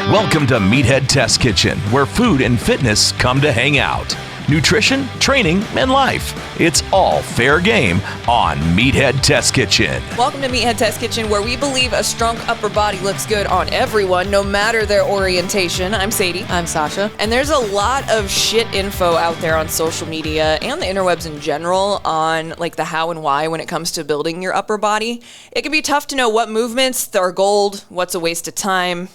Welcome to Meathead Test Kitchen, where food and fitness come to hang out. Nutrition, training, and life. It's all fair game on Meathead Test Kitchen. Welcome to Meathead Test Kitchen, where we believe a strong upper body looks good on everyone, no matter their orientation. I'm Sadie. I'm Sausha. And there's a lot of shit info out there on social media and the interwebs in general on like the how and why when it comes to building your upper body. It can be tough to know what movements are gold, what's a waste of time,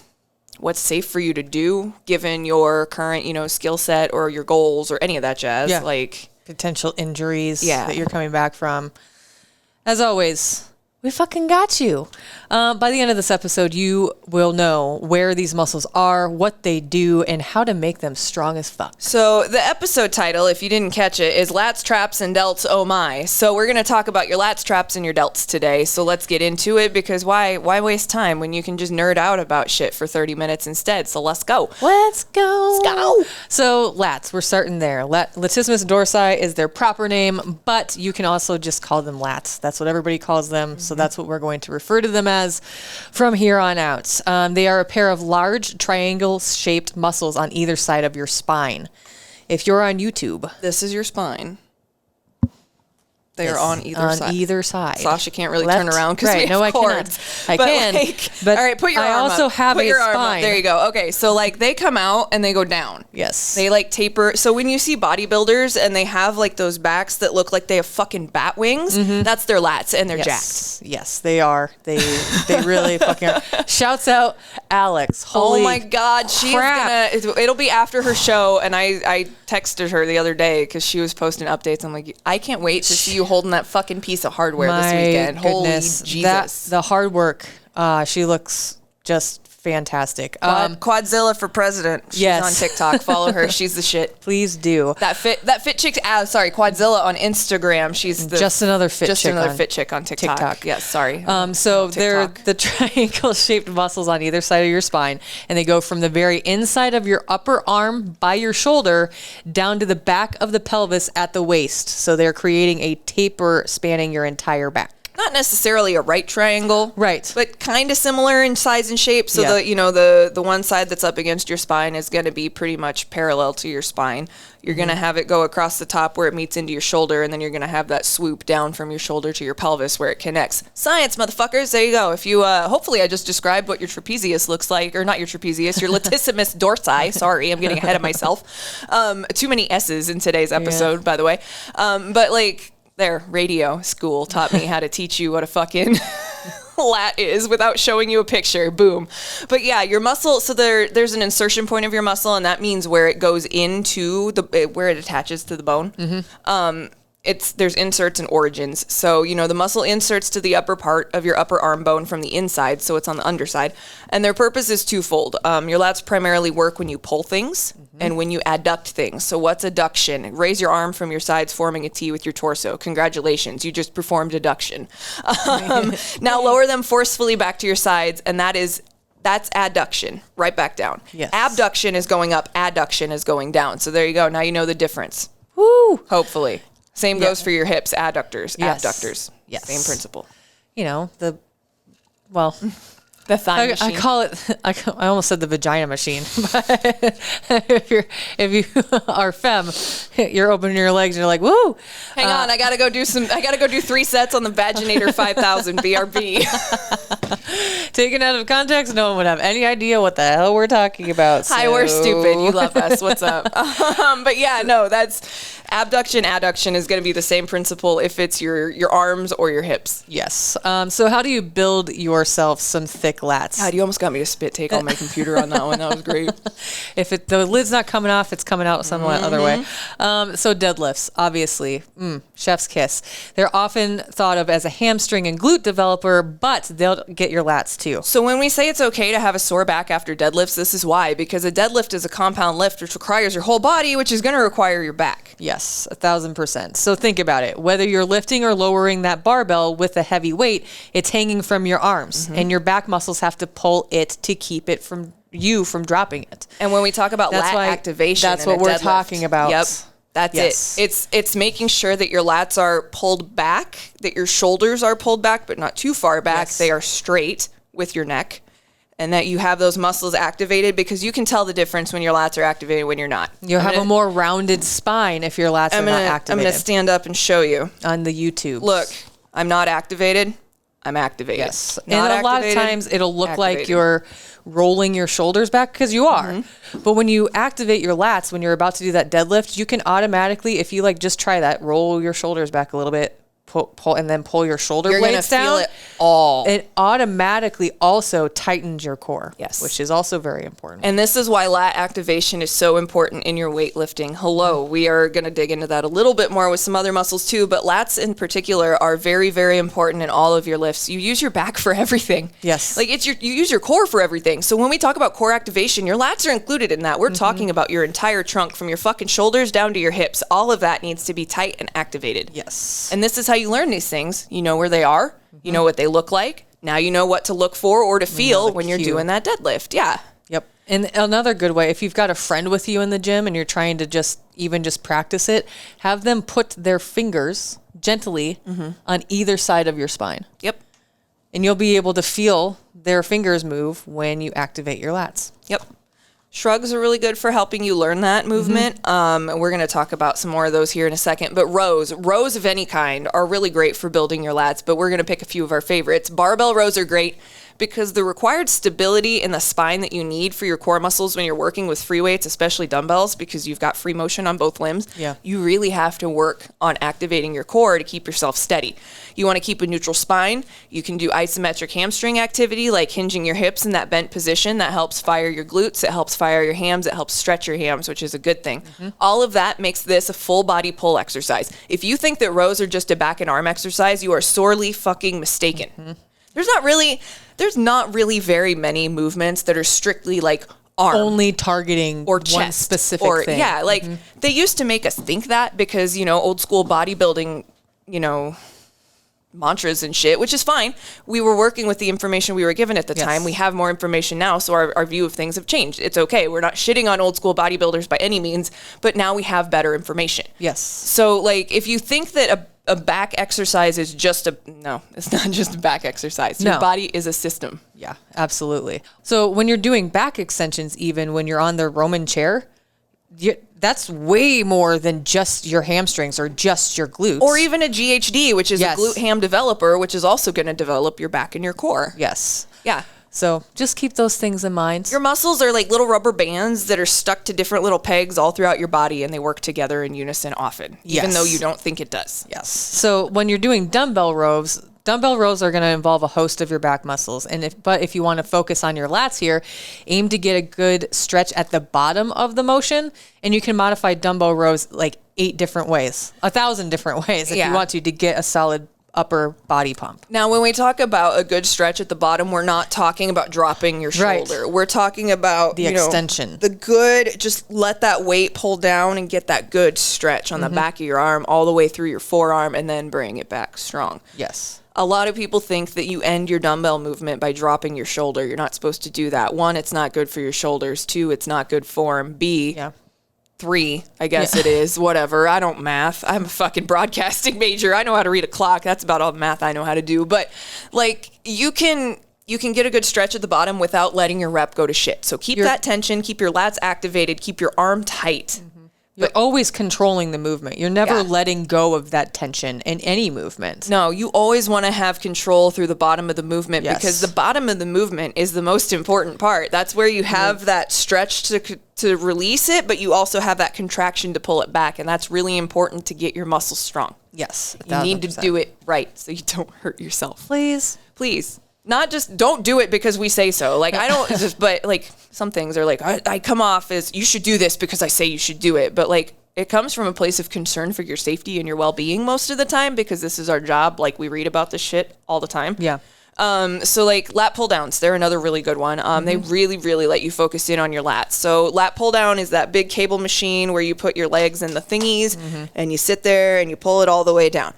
what's safe for you to do given your current, skill set or your goals or any of that jazz. Yeah. Like potential injuries that you're coming back from. As always, we fucking got you. By the end of this episode, you will know where these muscles are, what they do, and how to make them strong as fuck. So the episode title, if you didn't catch it, is Lats, Traps, and Delts, Oh My. So we're going to talk about your lats, traps, and your delts today. So let's get into it, because why waste time when you can just nerd out about shit for 30 minutes instead? So let's go. Let's go. Let's go. So lats, we're starting there. Latissimus dorsi is their proper name, but you can also just call them lats. That's what everybody calls them. So that's what we're going to refer to them as from here on out. They are a pair of large triangle-shaped muscles on either side of your spine. If you're on YouTube, this is your spine. They are on either side. On either side. Sausha can't really turn around because we have cords. I can. But all right, put your arm up. I also have put a your arm spine. Up. There you go. Okay, so like they come out and they go down. Yes. They like taper. So when you see bodybuilders and they have like those backs that look like they have fucking bat wings, that's their lats and they're jacked. Yes, they are. They really fucking are. Shouts out Alex. Holy oh my God, she's gonna. It'll be after her show, and I texted her the other day because she was posting updates. I'm like, I can't wait to see you holding that fucking piece of hardware this weekend. Goodness. Holy Jesus. The hard work. She looks just fantastic. Quadzilla for president. She's on TikTok. Follow her. She's the shit. Please do. That fit chick. Quadzilla on Instagram. She's just another fit chick on TikTok. Yes, sorry. So they're the triangle-shaped muscles on either side of your spine, and they go from the very inside of your upper arm by your shoulder down to the back of the pelvis at the waist. So they're creating a taper spanning your entire back. Not necessarily a right triangle, right? But kind of similar in size and shape. So the one side that's up against your spine is going to be pretty much parallel to your spine. You're going to have it go across the top where it meets into your shoulder, and then you're going to have that swoop down from your shoulder to your pelvis where it connects. Science, motherfuckers! There you go. If you hopefully I just described what your trapezius looks like, or not your trapezius, your latissimus dorsi. Sorry, I'm getting ahead of myself. Too many S's in today's episode, by the way. But like. Radio school taught me how to teach you what a fucking lat is without showing you a picture. Boom. But yeah, your muscle, so there's an insertion point of your muscle, and that means where it goes into where it attaches to the bone. There's inserts and origins. So, the muscle inserts to the upper part of your upper arm bone from the inside, so it's on the underside. And their purpose is twofold. Your lats primarily work when you pull things and when you adduct things. So what's adduction? Raise your arm from your sides, forming a T with your torso. Congratulations, you just performed adduction. Now lower them forcefully back to your sides, and that's adduction, right back down. Yes. Abduction is going up, adduction is going down. So there you go. Now you know the difference. Woo! Hopefully. Same goes for your hips, adductors, abductors. Yes. Same principle. The thigh machine. I call it, I almost said the vagina machine, but if you are femme, you're opening your legs and you're like, woo. Hang on, I gotta go do 3 sets on the Vaginator 5000 BRB. Taken out of context, no one would have any idea what the hell we're talking about. Hi, we're stupid. You love us. What's up? But yeah, no, that's abduction, adduction is going to be the same principle if it's your arms or your hips. Yes. So how do you build yourself some thick lats? God, you almost got me to spit take on my computer on that one. That was great. If the lid's not coming off, it's coming out some other way. So deadlifts, obviously, chef's kiss. They're often thought of as a hamstring and glute developer, but they'll get your lats too. So when we say it's okay to have a sore back after deadlifts, this is why. Because a deadlift is a compound lift which requires your whole body, which is going to require your back. Yes, 1,000%. So think about it. Whether you're lifting or lowering that barbell with a heavy weight, it's hanging from your arms, and your back muscles have to pull it to keep it from dropping it. And when we talk about lat activation, that's what we're talking about. Yep. That's it. It's making sure that your lats are pulled back, that your shoulders are pulled back, but not too far back. Yes. They are straight with your neck. and that you have those muscles activated, because you can tell the difference when your lats are activated when you're not. You'll have a more rounded spine if your lats are not activated. I'm going to stand up and show you. On the YouTube. Look, I'm not activated. I'm activated. Yes. And a lot of times it'll look like you're rolling your shoulders back, because you are. But when you activate your lats, when you're about to do that deadlift, you can automatically, if you like, just try that, roll your shoulders back a little bit, pull and then pull your shoulder blades down. Feel it all. It automatically also tightens your core. Yes. Which is also very important. And this is why lat activation is so important in your weightlifting. We are going to dig into that a little bit more with some other muscles too, but lats in particular are very, very important in all of your lifts. You use your back for everything. Yes. Like you use your core for everything. So when we talk about core activation, your lats are included in that. We're talking about your entire trunk from your fucking shoulders down to your hips. All of that needs to be tight and activated. Yes. And this is how you learn these things. You know where they are. You know what they look like. Now you know what to look for or to feel when you're doing that deadlift. Yeah. Yep. And another good way, if you've got a friend with you in the gym and you're trying to just practice it, have them put their fingers gently on either side of your spine. Yep. And you'll be able to feel their fingers move when you activate your lats. Yep. Shrugs are really good for helping you learn that movement. And we're going to talk about some more of those here in a second. But rows of any kind are really great for building your lats, but we're going to pick a few of our favorites. Barbell rows are great because the required stability in the spine that you need for your core muscles when you're working with free weights, especially dumbbells, because you've got free motion on both limbs, you really have to work on activating your core to keep yourself steady. You want to keep a neutral spine. You can do isometric hamstring activity, like hinging your hips in that bent position. That helps fire your glutes. It helps fire your hams. It helps stretch your hams, which is a good thing. All of that makes this a full body pull exercise. If you think that rows are just a back and arm exercise, you are sorely fucking mistaken. There's not really very many movements that are strictly like arm. Only targeting or one chest specific thing. Yeah, like they used to make us think that because, old school bodybuilding, mantras and shit, which is fine. We were working with the information we were given at the time. We have more information now, so our view of things have changed. It's okay. We're not shitting on old school bodybuilders by any means, but now we have better information. Yes. So, like, if you think that a back exercise is no, it's not just a back exercise. Your body is a system. Yeah, absolutely. So when you're doing back extensions, even when you're on the Roman chair, that's way more than just your hamstrings or just your glutes. Or even a GHD, which is a glute ham developer, which is also going to develop your back and your core. Yes. Yeah. So just keep those things in mind. Your muscles are like little rubber bands that are stuck to different little pegs all throughout your body, and they work together in unison often, even though you don't think it does. Yes. So when you're doing dumbbell rows are going to involve a host of your back muscles. But if you want to focus on your lats here, aim to get a good stretch at the bottom of the motion, and you can modify dumbbell rows like 8 different ways, 1,000 different ways if you want to get a solid upper body pump. Now, when we talk about a good stretch at the bottom, we're not talking about dropping your shoulder. Right. We're talking about the extension. Just let that weight pull down and get that good stretch on the back of your arm all the way through your forearm, and then bring it back strong. Yes. A lot of people think that you end your dumbbell movement by dropping your shoulder. You're not supposed to do that. 1, it's not good for your shoulders. 2, it's not good form. 3, I guess it is. Whatever. I don't math. I'm a fucking broadcasting major. I know how to read a clock. That's about all the math I know how to do. But like you can get a good stretch at the bottom without letting your rep go to shit. So keep that tension, keep your lats activated, keep your arm tight. You're always controlling the movement. You're never letting go of that tension in any movement. No, you always want to have control through the bottom of the movement because the bottom of the movement is the most important part. That's where you have that stretch to release it, but you also have that contraction to pull it back, and that's really important to get your muscles strong. Yes. 1,000%. You need to do it right so you don't hurt yourself. Please. Not just don't do it because we say so. Like, I don't just, but like some things are like, I come off as you should do this because I say you should do it. But like, it comes from a place of concern for your safety and your well-being most of the time because this is our job. Like, we read about this shit all the time. Yeah. So like lat pull downs, they're another really good one. They really, really let you focus in on your lats. So lat pull down is that big cable machine where you put your legs in the thingies and you sit there and you pull it all the way down.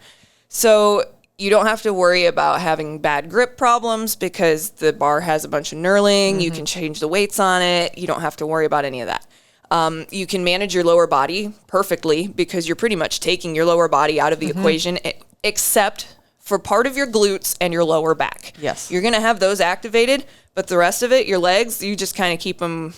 So you don't have to worry about having bad grip problems because the bar has a bunch of knurling. You can change the weights on it. You don't have to worry about any of that. You can manage your lower body perfectly because you're pretty much taking your lower body out of the equation, except for part of your glutes and your lower back. Yes. You're going to have those activated, but the rest of it, your legs, you just kind of keep them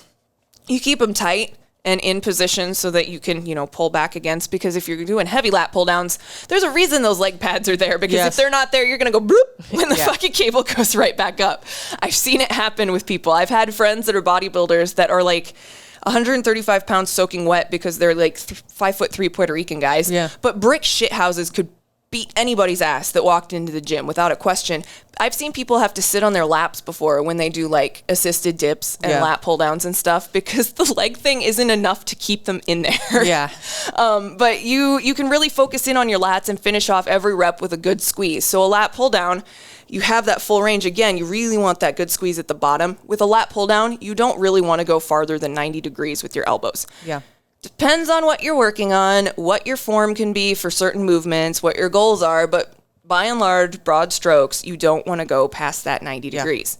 tight and in position so that you can, pull back against, because if you're doing heavy lat pull downs, there's a reason those leg pads are there, because if they're not there, you're going to go bloop when the fucking cable goes right back up. I've seen it happen with people. I've had friends that are bodybuilders that are like 135 pounds soaking wet because they're like 5'3" Puerto Rican guys. Yeah. But brick shit houses could beat anybody's ass that walked into the gym without a question. I've seen people have to sit on their laps before when they do like assisted dips and lat pull downs and stuff, because the leg thing isn't enough to keep them in there. Yeah. But you can really focus in on your lats and finish off every rep with a good squeeze. So a lat pull down, you have that full range. Again, you really want that good squeeze at the bottom. With a lat pull down, you don't really want to go farther than 90 degrees with your elbows. Yeah. Depends on what you're working on, what your form can be for certain movements, what your goals are, but by and large, broad strokes, you don't want to go past that 90 degrees.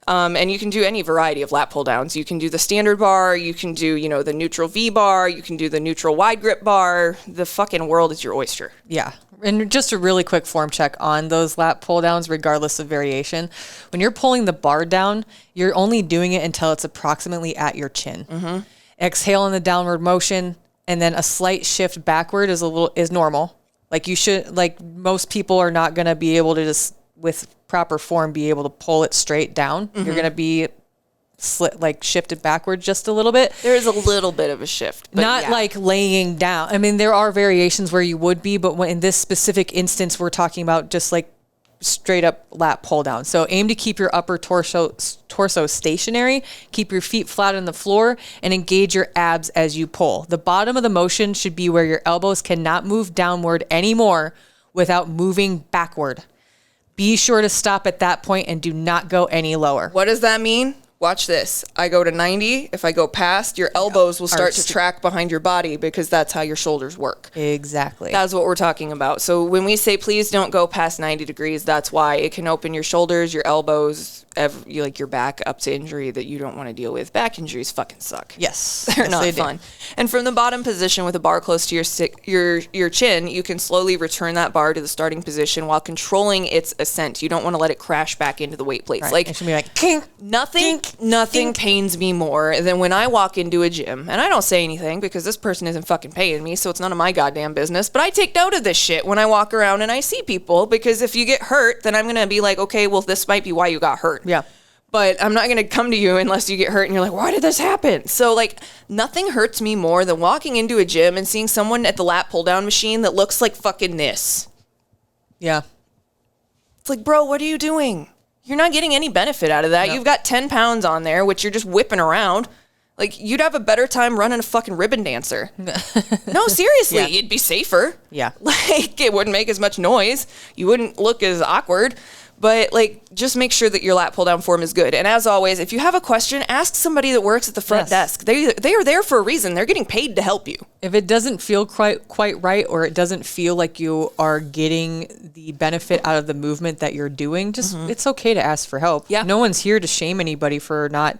And you can do any variety of lat pull downs. You can do the standard bar, you can do, the neutral V bar, you can do the neutral wide grip bar. The fucking world is your oyster. Yeah. And just a really quick form check on those lat pull downs, regardless of variation. When you're pulling the bar down, you're only doing it until it's approximately at your chin. Mm-hmm. Exhale in the downward motion, and then a slight shift backward is normal. Like most people are not going to be able to just with proper form be able to pull it straight down. Mm-hmm. You're going to be shifted backward just a little bit. There is a little bit of a shift, but not like laying down. I mean, there are variations where you would be, but in this specific instance, we're talking about just like straight up lat pull down. So aim to keep your upper torso stationary, keep your feet flat on the floor, and engage your abs as you pull. The bottom of the motion should be where your elbows cannot move downward anymore without moving backward. Be sure to stop at that point and do not go any lower. What does that mean? Watch this. I go to 90. If I go past, your elbows will start to track behind your body, because that's how your shoulders work. Exactly. That's what we're talking about. So when we say please don't go past 90 degrees, that's why. It can open your shoulders, your elbows, your back up to injury that you don't want to deal with. Back injuries fucking suck. Yes. They're not fun. And from the bottom position with a bar close to your chin, you can slowly return that bar to the starting position while controlling its ascent. You don't want to let it crash back into the weight plates. Right. Like, it should be like, kink, nothing pains me more than when I walk into a gym, and I don't say anything because this person isn't fucking paying me, so it's none of my goddamn business, but I take note of this shit when I walk around and I see people, because if you get hurt, then I'm going to be like, okay, well, this might be why you got hurt. Yeah. But I'm not going to come to you unless you get hurt and you're like, why did this happen? So like, nothing hurts me more than walking into a gym and seeing someone at the lat pull down machine that looks like fucking this. Yeah. It's like, bro, what are you doing? You're not getting any benefit out of that. No. You've got 10 pounds on there, which you're just whipping around. Like, you'd have a better time running a fucking ribbon dancer. No, seriously, you'd be safer. Yeah. Like, it wouldn't make as much noise. You wouldn't look as awkward. But, like, just make sure that your lat pull-down form is good. And as always, if you have a question, ask somebody that works at the front desk. They are there for a reason. They're getting paid to help you. If it doesn't feel quite right, or it doesn't feel like you are getting the benefit out of the movement that you're doing, just it's okay to ask for help. Yeah. No one's here to shame anybody for not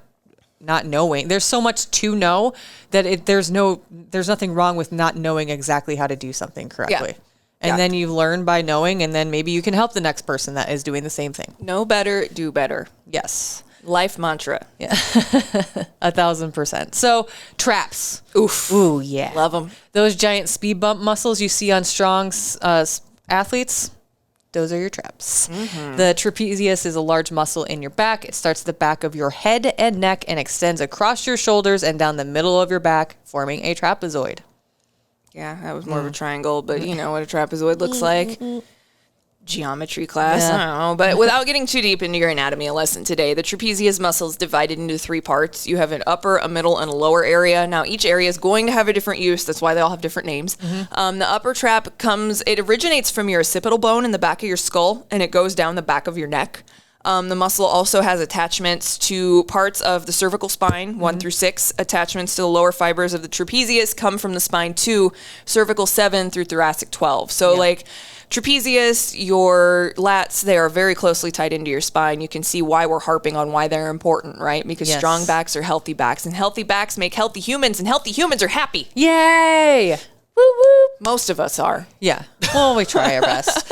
knowing. There's so much to know that there's nothing wrong with not knowing exactly how to do something correctly. Yeah. And then you learn by knowing, and then maybe you can help the next person that is doing the same thing. Know better, do better. Yes. Life mantra. Yeah. 1,000%. So, traps. Oof. Ooh, yeah. Love them. Those giant speed bump muscles you see on strong athletes, those are your traps. Mm-hmm. The trapezius is a large muscle in your back. It starts at the back of your head and neck and extends across your shoulders and down the middle of your back, forming a trapezoid. Yeah, that was more of a triangle, but you know what a trapezoid looks like. Geometry class, I don't know. But without getting too deep into your anatomy lesson today, the trapezius muscle is divided into 3 parts. You have an upper, a middle, and a lower area. Now, each area is going to have a different use. That's why they all have different names. Mm-hmm. The upper trap it originates from your occipital bone in the back of your skull, and it goes down the back of your neck. The muscle also has attachments to parts of the cervical spine, 1 through 6. Attachments to the lower fibers of the trapezius come from the spine 2, cervical 7 through thoracic 12. So like trapezius, your lats, they are very closely tied into your spine. You can see why we're harping on why they're important, right? Because strong backs are healthy backs, and healthy backs make healthy humans, and healthy humans are happy. Yay! Woo woo. Most of us are. Yeah. Well, we try our best.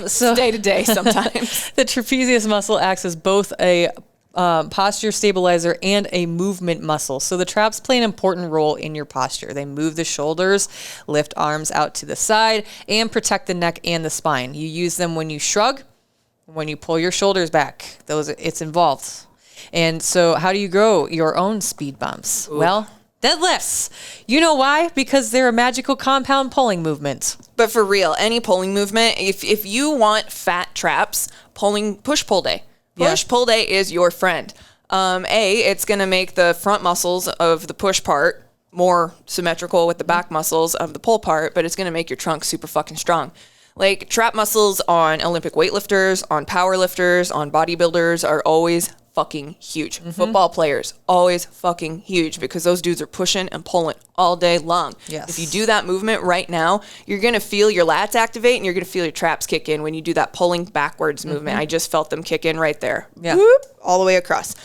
So Day to day sometimes. the trapezius muscle acts as both a posture stabilizer and a movement muscle. So the traps play an important role in your posture. They move the shoulders, lift arms out to the side, and protect the neck and the spine. You use them when you shrug, when you pull your shoulders back. It's involved. And so how do you grow your own speed bumps? Ooh. Well, deadlifts. You know why? Because they're a magical compound pulling movement. But for real, any pulling movement, if you want fat traps, push-pull day. Push-pull day is your friend. It's going to make the front muscles of the push part more symmetrical with the back muscles of the pull part, but it's going to make your trunk super fucking strong. Like, trap muscles on Olympic weightlifters, on power lifters, on bodybuilders are always fucking huge. Football players, always fucking huge, because those dudes are pushing and pulling all day long. Yes. If you do that movement right now, you're going to feel your lats activate and you're going to feel your traps kick in when you do that pulling backwards movement. I just felt them kick in right there. Yeah. Whoop, all the way across.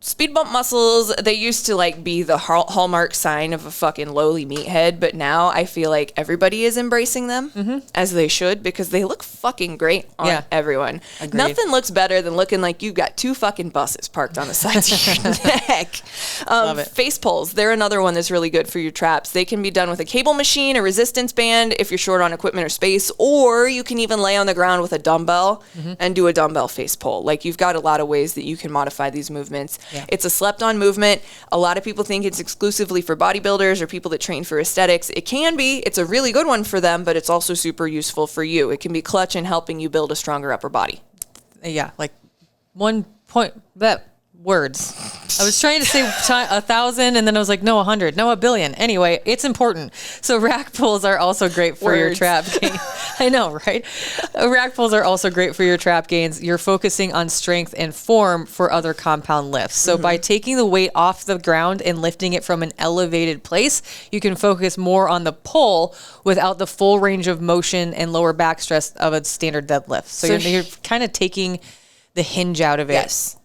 Speed bump muscles, they used to like be the hallmark sign of a fucking lowly meathead, but now I feel like everybody is embracing them, as they should, because they look fucking great on everyone. Agreed. Nothing looks better than looking like you've got 2 fucking buses parked on the sides of your neck. Love it. Face pulls, they're another one that's really good for your traps. They can be done with a cable machine, a resistance band if you're short on equipment or space, or you can even lay on the ground with a dumbbell and do a dumbbell face pull. Like, you've got a lot of ways that you can modify these movements. Yeah. It's a slept-on movement. A lot of people think it's exclusively for bodybuilders or people that train for aesthetics. It can be. It's a really good one for them, but it's also super useful for you. It can be clutch in helping you build a stronger upper body. Yeah, like 1 point that words. I was trying to say 1,000, and then I was like, no, 100, no, 1 billion. Anyway, it's important. So rack pulls are also great for your trap gain. I know, right? Rack pulls are also great for your trap gains. You're focusing on strength and form for other compound lifts. So by taking the weight off the ground and lifting it from an elevated place, you can focus more on the pull without the full range of motion and lower back stress of a standard deadlift. So you're kind of taking the hinge out of it. Yes.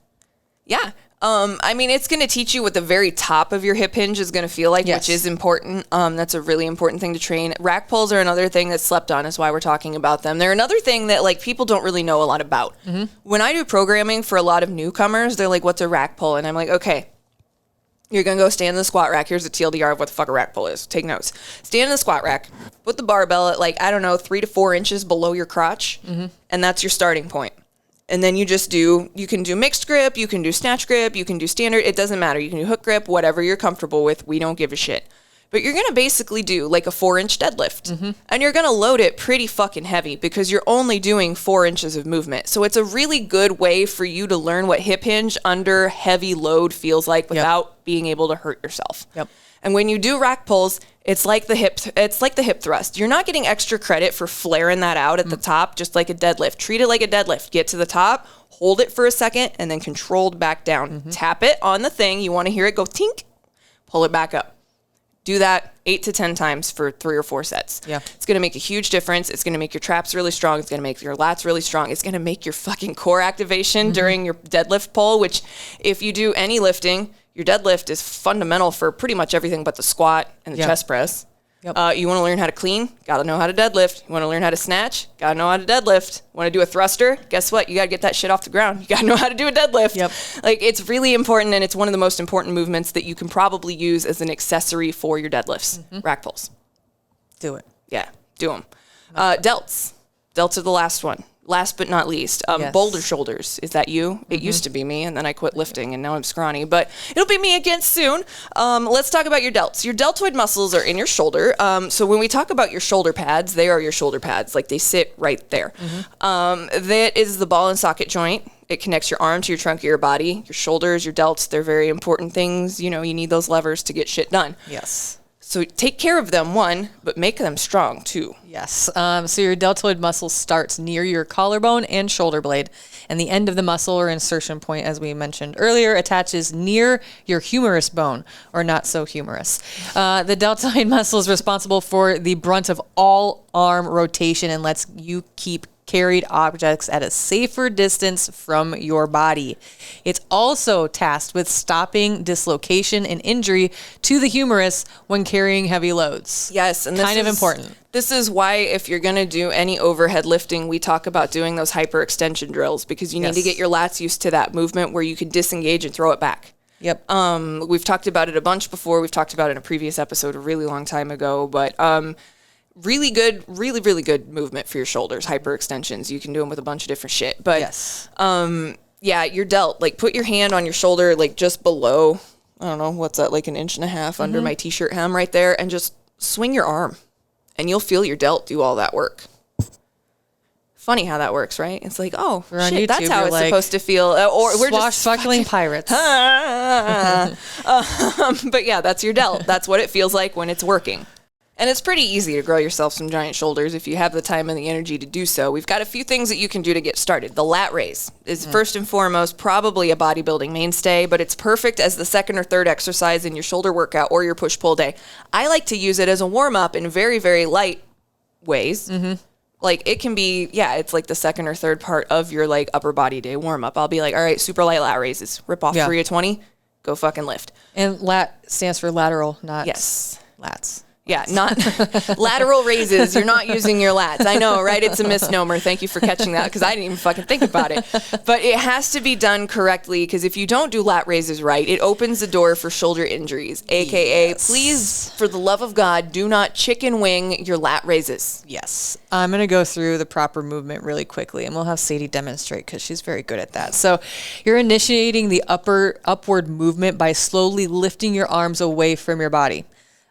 Yeah. I mean, it's going to teach you what the very top of your hip hinge is going to feel like, which is important. That's a really important thing to train. Rack pulls are another thing that's slept on, is why we're talking about them. They're another thing that, like, people don't really know a lot about. When I do programming for a lot of newcomers, they're like, what's a rack pull? And I'm like, okay, you're going to go stand in the squat rack. Here's a TLDR of what the fuck a rack pull is. Take notes. Stand in the squat rack. Put the barbell at, like, I don't know, 3 to 4 inches below your crotch. And that's your starting point. And then you can do mixed grip, you can do snatch grip, you can do standard, it doesn't matter. You can do hook grip, whatever you're comfortable with. We don't give a shit. But you're going to basically do like a 4-inch deadlift. And you're going to load it pretty fucking heavy because you're only doing 4 inches of movement. So it's a really good way for you to learn what hip hinge under heavy load feels like without being able to hurt yourself. And when you do rack pulls, it's like the hip thrust. You're not getting extra credit for flaring that out at the top, just like a deadlift. Treat it like a deadlift. Get to the top, hold it for a second, and then controlled back down. Tap it on the thing. You want to hear it go tink, pull it back up. Do that 8 to 10 times for 3 or 4 sets. It's going to make a huge difference. It's going to make your traps really strong. It's going to make your lats really strong. It's going to make your fucking core activation during your deadlift pull, which if you do any lifting, your deadlift is fundamental for pretty much everything but the squat and the chest press. You want to learn how to clean? Got to know how to deadlift. You want to learn how to snatch? Got to know how to deadlift. Want to do a thruster? Guess what? You got to get that shit off the ground. You got to know how to do a deadlift. Like, it's really important, and it's one of the most important movements that you can probably use as an accessory for your deadlifts. Rack pulls. Do it. Yeah, do them. Delts. Delts are the last one. Last but not least, boulder shoulders. Is that you? It used to be me, and then I quit lifting, and now I'm scrawny. But it'll be me again soon. Let's talk about your delts. Your deltoid muscles are in your shoulder. So when we talk about your shoulder pads, they are your shoulder pads. Like, they sit right there. That is the ball and socket joint. It connects your arm to your trunk of your body. Your shoulders, your delts, they're very important things. You know, you need those levers to get shit done. Yes. So take care of them, one, but make them strong, too. Yes. So your deltoid muscle starts near your collarbone and shoulder blade, and the end of the muscle or insertion point, as we mentioned earlier, attaches near your humerus bone, or not so humerus. The deltoid muscle is responsible for the brunt of all arm rotation and lets you keep carried objects at a safer distance from your body. It's also tasked with stopping dislocation and injury to the humerus when carrying heavy loads. Yes, and this kind of important. This is why if you're going to do any overhead lifting, we talk about doing those hyperextension drills, because you need to get your lats used to that movement where you can disengage and throw it back. Yep. We've talked about it a bunch before. We've talked about it in a previous episode a really long time ago, but really good movement for your shoulders, hyperextensions. You can do them with a bunch of different shit. But yes. Yeah, your delt, like put your hand on your shoulder, like just below, I don't know, what's that, like an inch and a half under my t-shirt hem right there, and just swing your arm. And you'll feel your delt do all that work. Funny how that works, right? It's like, oh, shit, YouTube, that's how it's like, supposed to feel. Or we're just swashbuckling pirates. But yeah, that's your delt. That's what it feels like when it's working. And it's pretty easy to grow yourself some giant shoulders if you have the time and the energy to do so. We've got a few things that you can do to get started. The lat raise is first and foremost probably a bodybuilding mainstay, but it's perfect as the second or third exercise in your shoulder workout or your push-pull day. I like to use it as a warm-up in very, very light ways. Mm-hmm. Like it can be, it's like the second or third part of your like upper body day warm-up. I'll be like, all right, super light lat raises. Rip off 3 of 20, go fucking lift. And lat stands for lateral, not lats. Yeah, not lateral raises. You're not using your lats. I know, right? It's a misnomer. Thank you for catching that, because I didn't even fucking think about it. But it has to be done correctly, because if you don't do lat raises right, it opens the door for shoulder injuries, a.k.a. please, for the love of God, do not chicken wing your lat raises. Yes. I'm going to go through the proper movement really quickly, and we'll have Sadie demonstrate, because she's very good at that. So you're initiating the upward movement by slowly lifting your arms away from your body.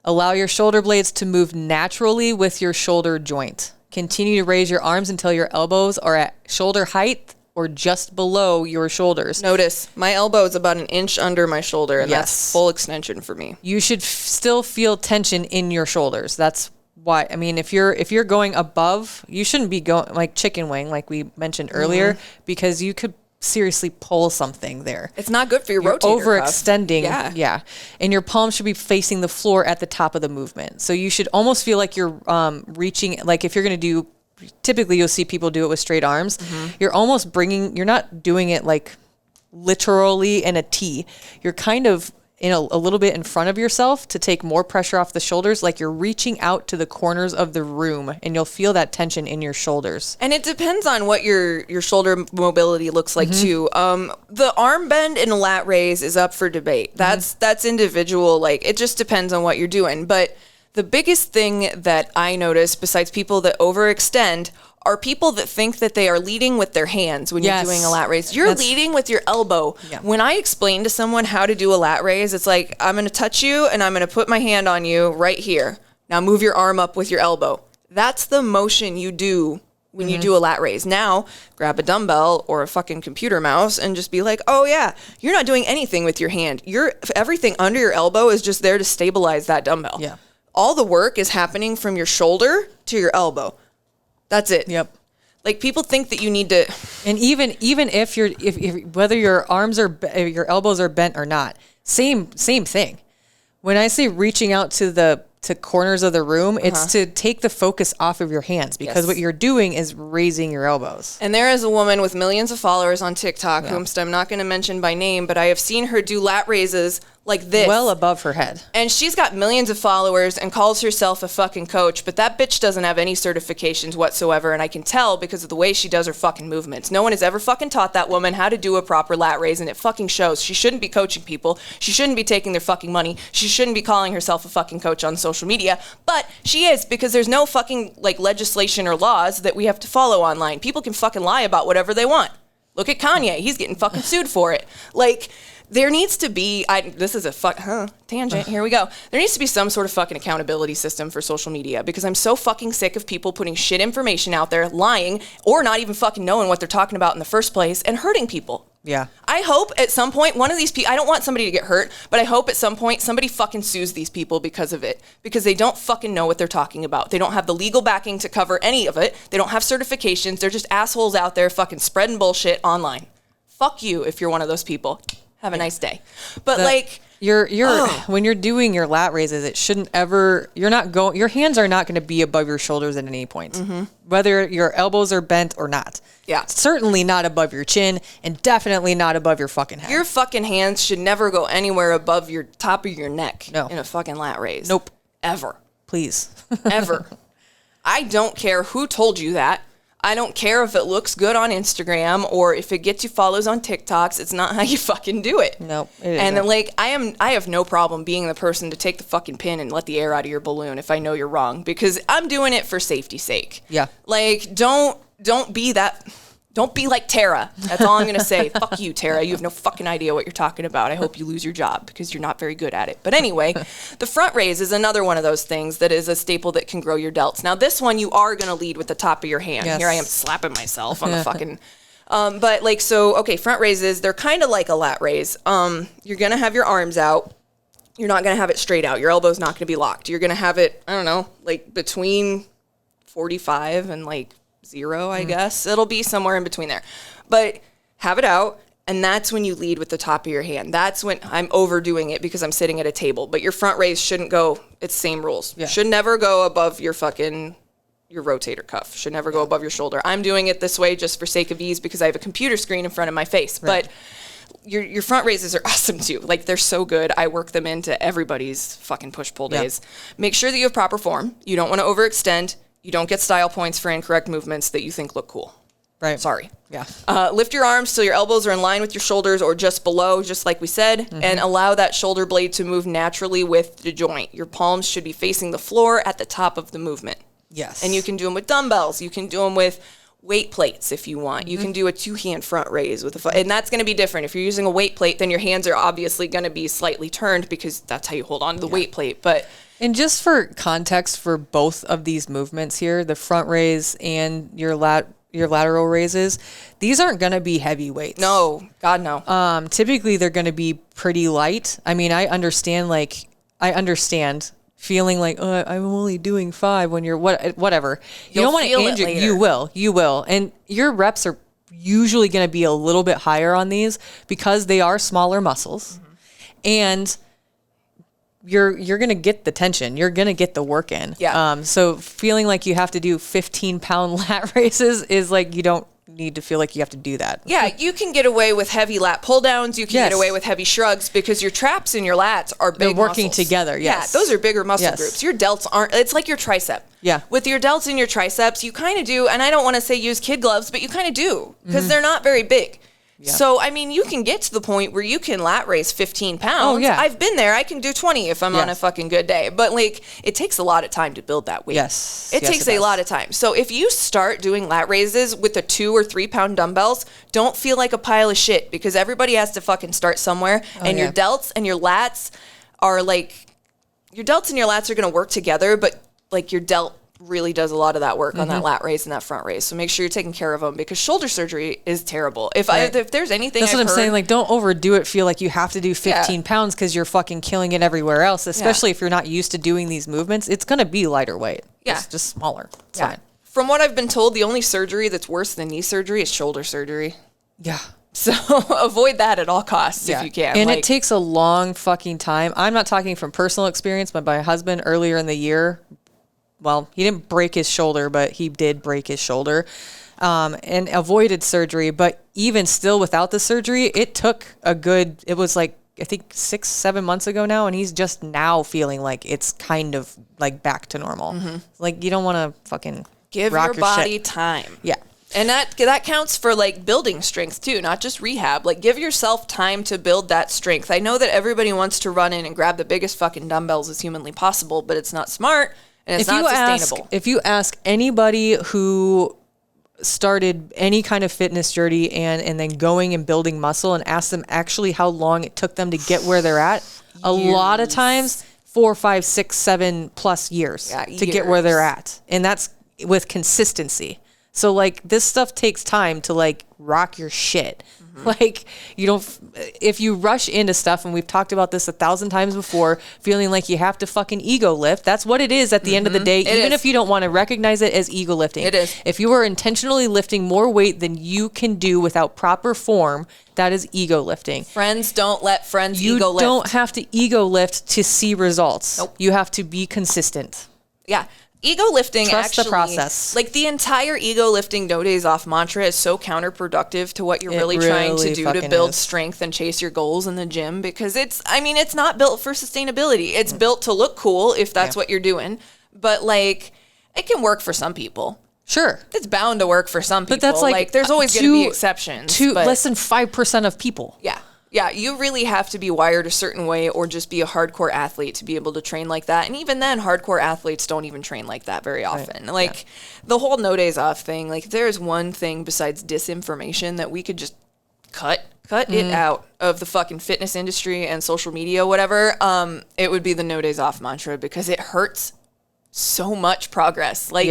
Allow your shoulder blades to move naturally with your shoulder joint. Continue to raise your arms until your elbows are at shoulder height or just below your shoulders. Notice, my elbow is about an inch under my shoulder, and that's full extension for me. You should still feel tension in your shoulders. That's why, I mean, if you're going above, you shouldn't be going like chicken wing, like we mentioned earlier, because you could seriously pull something there. It's not good for your rotator overextending. cuff. Yeah. And your palm should be facing the floor at the top of the movement. So you should almost feel like you're reaching, like if you're going to do, typically you'll see people do it with straight arms. You're almost you're not doing it like literally in a T. You're kind of in a little bit in front of yourself to take more pressure off the shoulders, like you're reaching out to the corners of the room, and you'll feel that tension in your shoulders. And it depends on what your shoulder mobility looks like too. The arm bend in a lat raise is up for debate. That's individual. Like it just depends on what you're doing. But the biggest thing that I notice, besides people that overextend, are people that think that they are leading with their hands when you're doing a lat raise. You're leading with your elbow. Yeah. When I explain to someone how to do a lat raise, it's like, I'm going to touch you and I'm going to put my hand on you right here. Now move your arm up with your elbow. That's the motion you do when you do a lat raise. Now, grab a dumbbell or a fucking computer mouse and just be like, oh yeah, you're not doing anything with your hand. Everything under your elbow is just there to stabilize that dumbbell. Yeah. All the work is happening from your shoulder to your elbow. That's it. Yep. Like people think that you need to, and even if whether your arms your elbows are bent or not, same thing. When I say reaching out to corners of the room, it's to take the focus off of your hands, because what you're doing is raising your elbows. And there is a woman with millions of followers on TikTok, whom I'm not going to mention by name, but I have seen her do lat raises like this. Well above her head. And she's got millions of followers and calls herself a fucking coach, but that bitch doesn't have any certifications whatsoever, and I can tell because of the way she does her fucking movements. No one has ever fucking taught that woman how to do a proper lat raise, and it fucking shows. She shouldn't be coaching people. She shouldn't be taking their fucking money. She shouldn't be calling herself a fucking coach on social media, but she is, because there's no fucking like legislation or laws that we have to follow online. People can fucking lie about whatever they want. Look at Kanye. He's getting fucking sued for it. Like, there needs to be, this is a tangent, here we go. There needs to be some sort of fucking accountability system for social media, because I'm so fucking sick of people putting shit information out there, lying, or not even fucking knowing what they're talking about in the first place, and hurting people. Yeah. I hope at some point, one of these people, I don't want somebody to get hurt, but I hope at some point somebody fucking sues these people because of it, because they don't fucking know what they're talking about. They don't have the legal backing to cover any of it. They don't have certifications. They're just assholes out there fucking spreading bullshit online. Fuck you if you're one of those people. Have a nice day. But When you're doing your lat raises, it shouldn't ever, your hands are not going to be above your shoulders at any point, whether your elbows are bent or not. Yeah. Certainly not above your chin, and definitely not above your fucking head. Your fucking hands should never go anywhere above your top of your neck in a fucking lat raise. Nope. Ever. Please. Ever. I don't care who told you that. I don't care if it looks good on Instagram or if it gets you follows on TikToks. It's not how you fucking do it. Nope. And like I have no problem being the person to take the fucking pin and let the air out of your balloon if I know you're wrong, because I'm doing it for safety's sake. Yeah. Like don't be that. Don't be like Tara. That's all I'm going to say. Fuck you, Tara. You have no fucking idea what you're talking about. I hope you lose your job because you're not very good at it. But anyway, the front raise is another one of those things that is a staple that can grow your delts. Now, this one you are going to lead with the top of your hand. Yes. Here I am slapping myself on the fucking... but like, so, okay, front raises, they're kind of like a lat raise. You're going to have your arms out. You're not going to have it straight out. Your elbow's not going to be locked. You're going to have it, I don't know, like between 45 and like 0, I guess. It'll be somewhere in between there. But have it out, and that's when you lead with the top of your hand. That's when I'm overdoing it because I'm sitting at a table. But your front raise shouldn't go, it's same rules. Yeah. Should never go above your rotator cuff. Should never go above your shoulder. I'm doing it this way just for sake of ease because I have a computer screen in front of my face. Right. But your front raises are awesome too. Like, they're so good. I work them into everybody's fucking push-pull days. Make sure that you have proper form. You don't want to overextend. You don't get style points for incorrect movements that you think look cool. Right. Sorry. Yeah. Lift your arms till your elbows are in line with your shoulders or just below, just like we said, and allow that shoulder blade to move naturally with the joint. Your palms should be facing the floor at the top of the movement. Yes. And you can do them with dumbbells. You can do them with weight plates if you want. You can do a 2-hand front raise with and that's going to be different. If you're using a weight plate, then your hands are obviously going to be slightly turned because that's how you hold on to the weight plate. And just for context for both of these movements here, the front raise and your lateral raises, these aren't going to be heavy weights. No, God, no. Typically they're going to be pretty light. I mean, I understand feeling like, I'm only doing 5 when you're whatever. You don't want to injure. You will. And your reps are usually going to be a little bit higher on these because they are smaller muscles. And you're going to get the tension. You're going to get the work in. Yeah. So feeling like you have to do 15-pound lat raises is like, you don't need to feel like you have to do that. Yeah, you can get away with heavy lat pull downs. You can get away with heavy shrugs because your traps and your lats are big. They're working muscles. Together. Yes. Yeah, those are bigger muscle groups. Your delts aren't. It's like your tricep. Yeah. With your delts and your triceps, you kind of do, and I don't want to say use kid gloves, but you kind of do because they're not very big. Yeah. So, I mean, you can get to the point where you can lat raise 15 pounds. Oh, yeah. I've been there. I can do 20 if I'm on a fucking good day. But, like, it takes a lot of time to build that weight. Yes. It takes a lot of time. So, if you start doing lat raises with the 2 or 3 pound dumbbells, don't feel like a pile of shit because everybody has to fucking start somewhere. Your delts and your lats are, like, your delts and your lats are going to work together, but, like, your delt really does a lot of that work on that lat raise and that front raise. So make sure you're taking care of them because shoulder surgery is terrible. If there's anything that's what I'm saying, like, don't overdo it. Feel like you have to do 15 pounds because you're fucking killing it everywhere else, especially if you're not used to doing these movements. It's going to be lighter weight. Yeah. It's just smaller. It's fine. From what I've been told, the only surgery that's worse than knee surgery is shoulder surgery. Yeah. So avoid that at all costs if you can. And it takes a long fucking time. I'm not talking from personal experience, but my husband earlier in the year, well, he didn't break his shoulder, but he did break his shoulder and avoided surgery. But even still without the surgery, it was like, I think 6-7 months ago now. And he's just now feeling like it's kind of like back to normal. Like, you don't want to fucking give rock your body shit. time. Yeah. And that counts for, like, building strength too, not just rehab. Like, give yourself time to build that strength. I know that everybody wants to run in and grab the biggest fucking dumbbells as humanly possible, but it's not smart. And it's not sustainable. If you ask anybody who started any kind of fitness journey and then going and building muscle and ask them actually how long it took them to get where they're at, a lot of times 4, 5, 6, 7 plus years to get where they're at. And that's with consistency. So like this stuff takes time to like rock your shit. Like you don't, if you rush into stuff, and we've talked about this 1,000 times before, feeling like you have to fucking ego lift. That's what it is at the end of the day, even if you don't want to recognize it as ego lifting. It is. If you are intentionally lifting more weight than you can do without proper form, that is ego lifting. Friends don't let friends You ego lift. don't have to ego lift to see results. Nope. You have to be consistent. Yeah. Ego lifting, Trust the actually, process. like the entire ego lifting no days off mantra is so counterproductive to what you're really trying to do to build strength and chase your goals in the gym, because it's not built for sustainability. It's built to look cool if that's what you're doing. But like, it can work for some people. Sure. It's bound to work for some people. But that's like there's always going to be exceptions. But less than 5% of people. Yeah. Yeah, you really have to be wired a certain way or just be a hardcore athlete to be able to train like that. And even then, hardcore athletes don't even train like that very often. Right. Like, the whole no days off thing, like, if there's one thing besides disinformation that we could just cut it out of the fucking fitness industry and social media, whatever, it would be the no days off mantra, because it hurts so much progress. Like,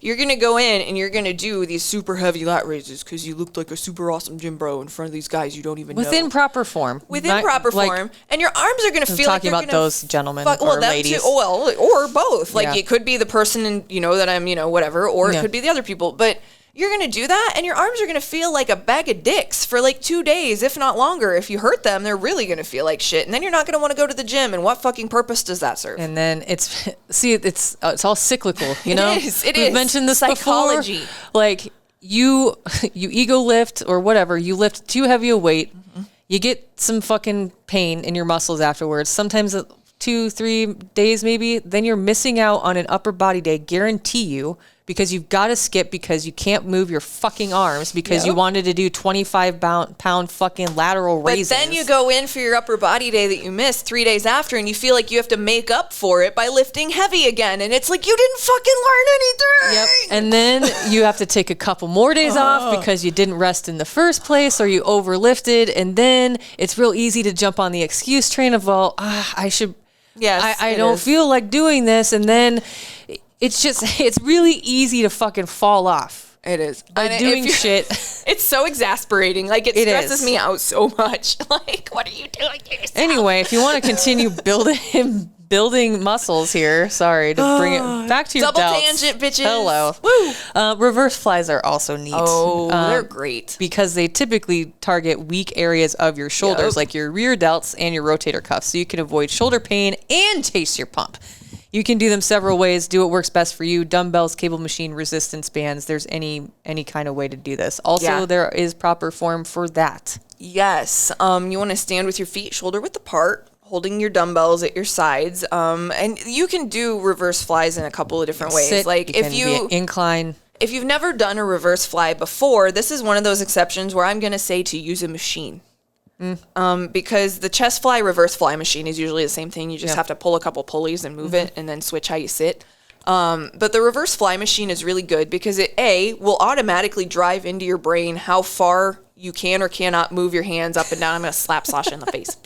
you're going to go in and you're going to do these super heavy lat raises because you looked like a super awesome gym bro in front of these guys you don't even know. Within proper form. Within proper form. And your arms are going to feel like they're going to... talking about those gentlemen or ladies. Or both. Like, it could be the person, that I'm, whatever, or it could be the other people. But you're going to do that, and your arms are going to feel like a bag of dicks for like 2 days, if not longer. If you hurt them, they're really going to feel like shit. And then you're not going to want to go to the gym. And what fucking purpose does that serve? And then it's all cyclical, you know? It is. We've mentioned this psychology. Before. Like, you ego lift or whatever, you lift too heavy a weight, you get some fucking pain in your muscles afterwards. Sometimes 2-3 days maybe, then you're missing out on an upper body day, guarantee you, because you've got to skip because you can't move your fucking arms because you wanted to do 25-pound fucking lateral raises. But then you go in for your upper body day that you missed 3 days after, and you feel like you have to make up for it by lifting heavy again. And it's like, you didn't fucking learn anything. Yep. And then you have to take a couple more days off because you didn't rest in the first place or you overlifted. And then it's real easy to jump on the excuse train of, well, I should... Yes, I don't feel like doing this. And then it's really easy to fucking fall off. It is. By doing shit. It's so exasperating. Like, it stresses me out so much. Like, what are you doing to yourself? Anyway, if you want to continue building muscles here, sorry to bring it back to your double delts. tangent, bitches. Hello. Woo. Reverse flies are also neat. Oh, they're great. Because they typically target weak areas of your shoulders, like your rear delts and your rotator cuffs, so you can avoid shoulder pain and chase your pump. You can do them several ways. Do what works best for you. Dumbbells, cable machine, resistance bands. There's any kind of way to do this. Also, there is proper form for that. Yes. You want to stand with your feet shoulder width apart, holding your dumbbells at your sides. And you can do reverse flies in a couple of different ways. Sit, like, if you incline. If you've never done a reverse fly before, this is one of those exceptions where I'm going to say to use a machine. Because the chest fly, reverse fly machine is usually the same thing. You just have to pull a couple pulleys and move it and then switch how you sit. But the reverse fly machine is really good because it, will automatically drive into your brain how far you can or cannot move your hands up and down. I'm going to slap Sausha in the face.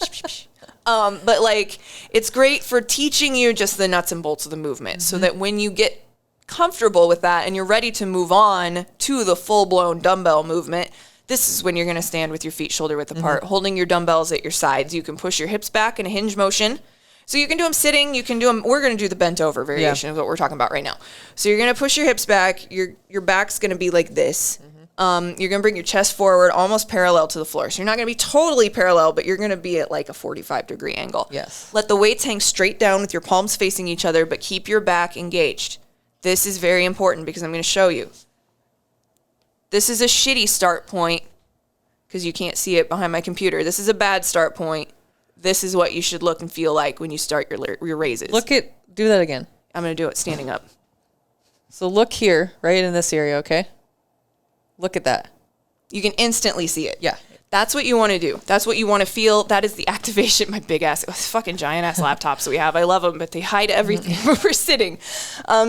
But like, it's great for teaching you just the nuts and bolts of the movement so that when you get comfortable with that and you're ready to move on to the full-blown dumbbell movement, this is when you're going to stand with your feet shoulder width apart, holding your dumbbells at your sides. You can push your hips back in a hinge motion. So you can do them sitting. You can do them. We're going to do the bent over variation of what we're talking about right now. So you're going to push your hips back. Your back's going to be like this. You're going to bring your chest forward almost parallel to the floor. So you're not going to be totally parallel, but you're going to be at like a 45-degree angle. Yes. Let the weights hang straight down with your palms facing each other, but keep your back engaged. This is very important because I'm going to show you. This is a shitty start point because you can't see it behind my computer. This is a bad start point. This is what you should look and feel like when you start your raises. Do that again. I'm going to do it standing up. So look here, right in this area, okay? Look at that. You can instantly see it. Yeah. That's what you want to do. That's what you want to feel. That is the activation. My big ass, fucking giant ass laptops we have. I love them, but they hide everything when we're sitting.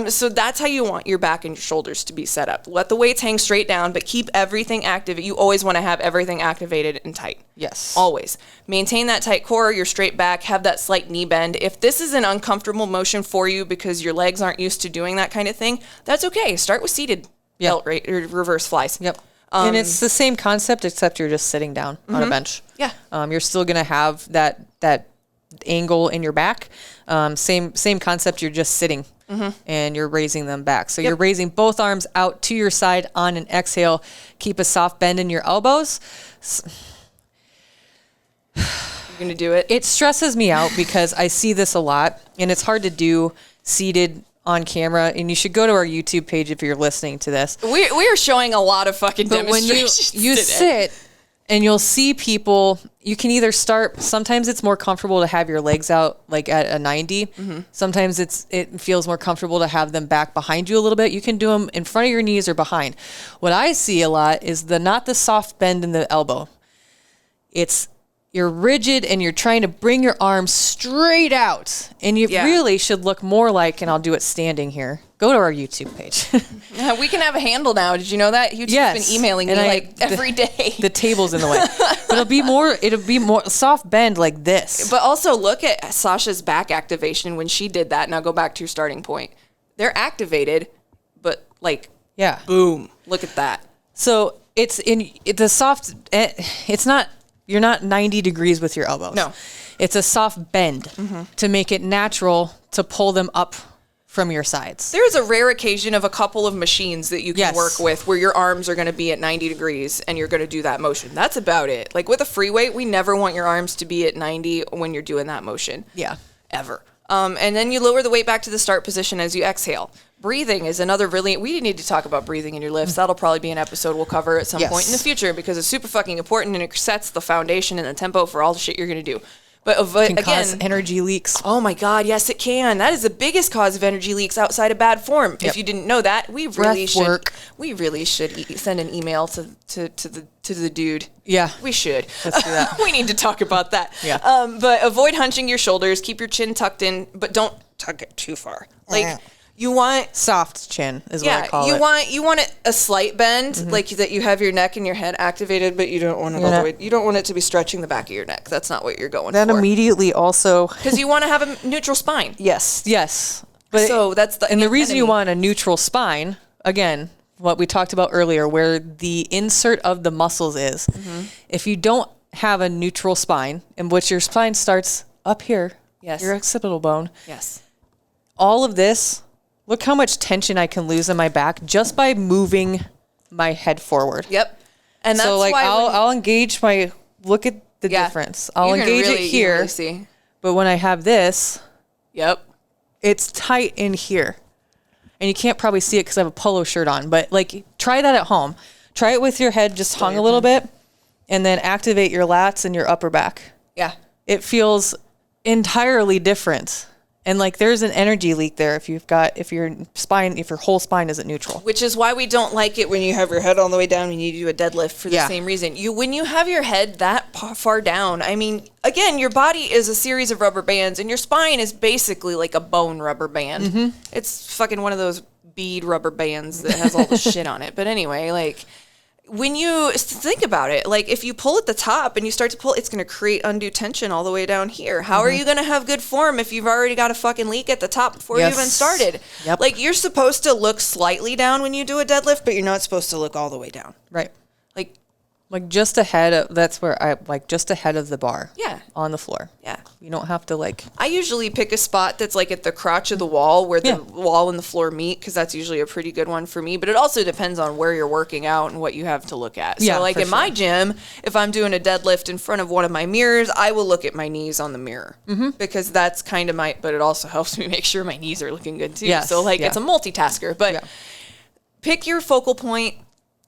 So that's how you want your back and your shoulders to be set up. Let the weights hang straight down, but keep everything active. You always want to have everything activated and tight. Yes. Always. Maintain that tight core, your straight back, have that slight knee bend. If this is an uncomfortable motion for you because your legs aren't used to doing that kind of thing, that's okay. Start with seated. delt rate or reverse flies. Yep. And it's the same concept, except you're just sitting down on a bench. Yeah. You're still going to have that angle in your back. Same concept. You're just sitting and you're raising them back. So you're raising both arms out to your side on an exhale. Keep a soft bend in your elbows. You're going to do it? It stresses me out because I see this a lot, and it's hard to do seated on camera, and you should go to our YouTube page if you're listening to this. We are showing a lot of fucking But when demonstrations you today. sit and you'll see people, you can either start, sometimes it's more comfortable to have your legs out like at a 90. Sometimes it feels more comfortable to have them back behind you a little bit. You can do them in front of your knees or behind. What I see a lot is not the soft bend in the elbow. It's you're rigid and you're trying to bring your arms straight out. And you really should look more like, and I'll do it standing here. Go to our YouTube page. We can have a handle now. Did you know that? YouTube's been emailing me every day. The table's in the way. But it'll be more soft bend like this. But also look at Sasha's back activation when she did that. Now go back to your starting point. They're activated, but boom. Look at that. So it's in the soft, it's not, you're not 90 degrees with your elbows. No. It's a soft bend to make it natural to pull them up from your sides. There is a rare occasion of a couple of machines that you can work with where your arms are going to be at 90 degrees and you're going to do that motion. That's about it. Like with a free weight, we never want your arms to be at 90 when you're doing that motion. Yeah. Ever. And then you lower the weight back to the start position as you exhale. Breathing is another we need to talk about breathing in your lifts. That'll probably be an episode we'll cover at some point in the future because it's super fucking important and it sets the foundation and the tempo for all the shit you're going to do. But Can cause energy leaks. Oh my God, yes it can. That is the biggest cause of energy leaks outside of bad form. Yep. If you didn't know that, we really should send an email to the dude. Yeah. We should. Let's do that. We need to talk about that. Yeah. But avoid hunching your shoulders, keep your chin tucked in, but don't tuck it too far. Like you want soft chin is what I call it. You want a slight bend, like that you have your neck and your head activated, but you don't want it all the way. You don't want it to be stretching the back of your neck. That's not what you're going for. That immediately also because you want to have a neutral spine. Yes. But so that's the reason you want a neutral spine, again, what we talked about earlier, where the insert of the muscles is. If you don't have a neutral spine, in which your spine starts up here, your occipital bone. Yes. All of this. Look how much tension I can lose in my back just by moving my head forward. Yep. And that's so like why I'll engage look at the difference. I'll engage it here. See. But when I have this, it's tight in here. And you can't probably see it because I have a polo shirt on. But like try that at home. Try it with your head just hung a little bit and then activate your lats and your upper back. Yeah. It feels entirely different. And like there's an energy leak there if your whole spine isn't neutral. Which is why we don't like it when you have your head all the way down and you do a deadlift for the same reason. When you have your head that far down, I mean, again, your body is a series of rubber bands and your spine is basically like a bone rubber band. It's fucking one of those bead rubber bands that has all the shit on it. But anyway, like when you think about it, like if you pull at the top and you start to pull, it's going to create undue tension all the way down here. How are you going to have good form if you've already got a fucking leak at the top before you even started? Yep. Like you're supposed to look slightly down when you do a deadlift, but you're not supposed to look all the way down. Right. Like just ahead of, that's where I like just ahead of the bar. Yeah. On the floor. Yeah. You don't have to like. I usually pick a spot that's like at the crotch of the wall where the wall and the floor meet because that's usually a pretty good one for me. But it also depends on where you're working out and what you have to look at. So like in my gym, if I'm doing a deadlift in front of one of my mirrors, I will look at my knees on the mirror because that's kind of but it also helps me make sure my knees are looking good too. Yes. So like it's a multitasker, but pick your focal point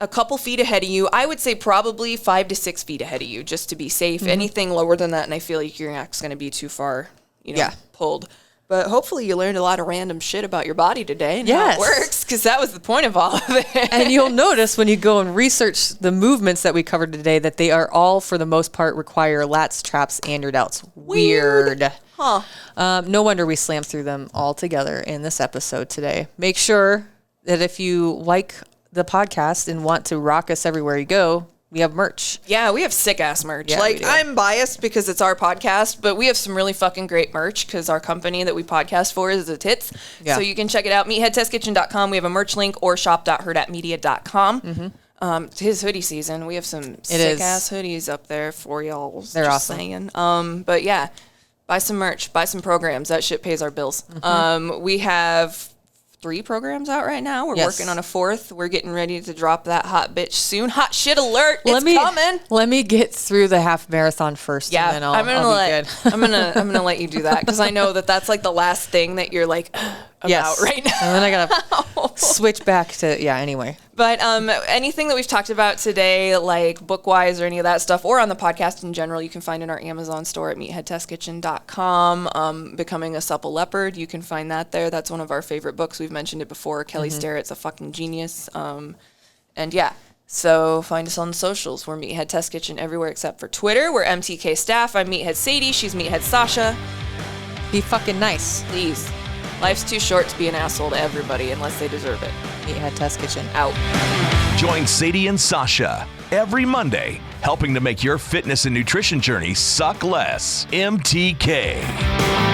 a couple feet ahead of you. I would say probably 5 to 6 feet ahead of you just to be safe. Anything lower than that, and I feel like your neck's going to be too far, pulled. But hopefully you learned a lot of random shit about your body today and how it works, because that was the point of all of it. And you'll notice when you go and research the movements that we covered today that they are all, for the most part, require lats, traps, and your delts. Weird. Huh. No wonder we slammed through them all together in this episode today. Make sure that if you like the podcast and want to rock us everywhere you go, we have merch. Yeah, we have sick ass merch. Yeah, like, we do. I'm biased because it's our podcast, but we have some really fucking great merch because our company that we podcast for is the tits. Yeah. So you can check it out, meatheadtestkitchen.com. We have a merch link, or shop.hurrdatmedia.com. It's his hoodie season. We have some sick ass hoodies up there for y'all. They're just awesome. Saying. But yeah, buy some merch, buy some programs. That shit pays our bills. We have 3 programs out right now. We're working on a 4th. We're getting ready to drop that hot bitch soon. Hot shit alert! It's coming. Let me get through the half marathon first. Yeah, and then I'll be good. I'm gonna let you do that because I know that that's like the last thing that you're like about right now. And then I gotta switch back to anyway. But anything that we've talked about today, like book-wise or any of that stuff, or on the podcast in general, you can find in our Amazon store at meatheadtestkitchen.com. Becoming a Supple Leopard, you can find that there. That's one of our favorite books. We've mentioned it before. Kelly Starrett's a fucking genius. And yeah, so find us on the socials. We're Meathead Test Kitchen everywhere except for Twitter. We're MTK Staff. I'm Meathead Sadie. She's Meathead Sausha. Be fucking nice. Please. Life's too short to be an asshole to everybody unless they deserve it. Meathead Test Kitchen. Out. Join Sadie and Sausha every Monday, helping to make your fitness and nutrition journey suck less. MTK.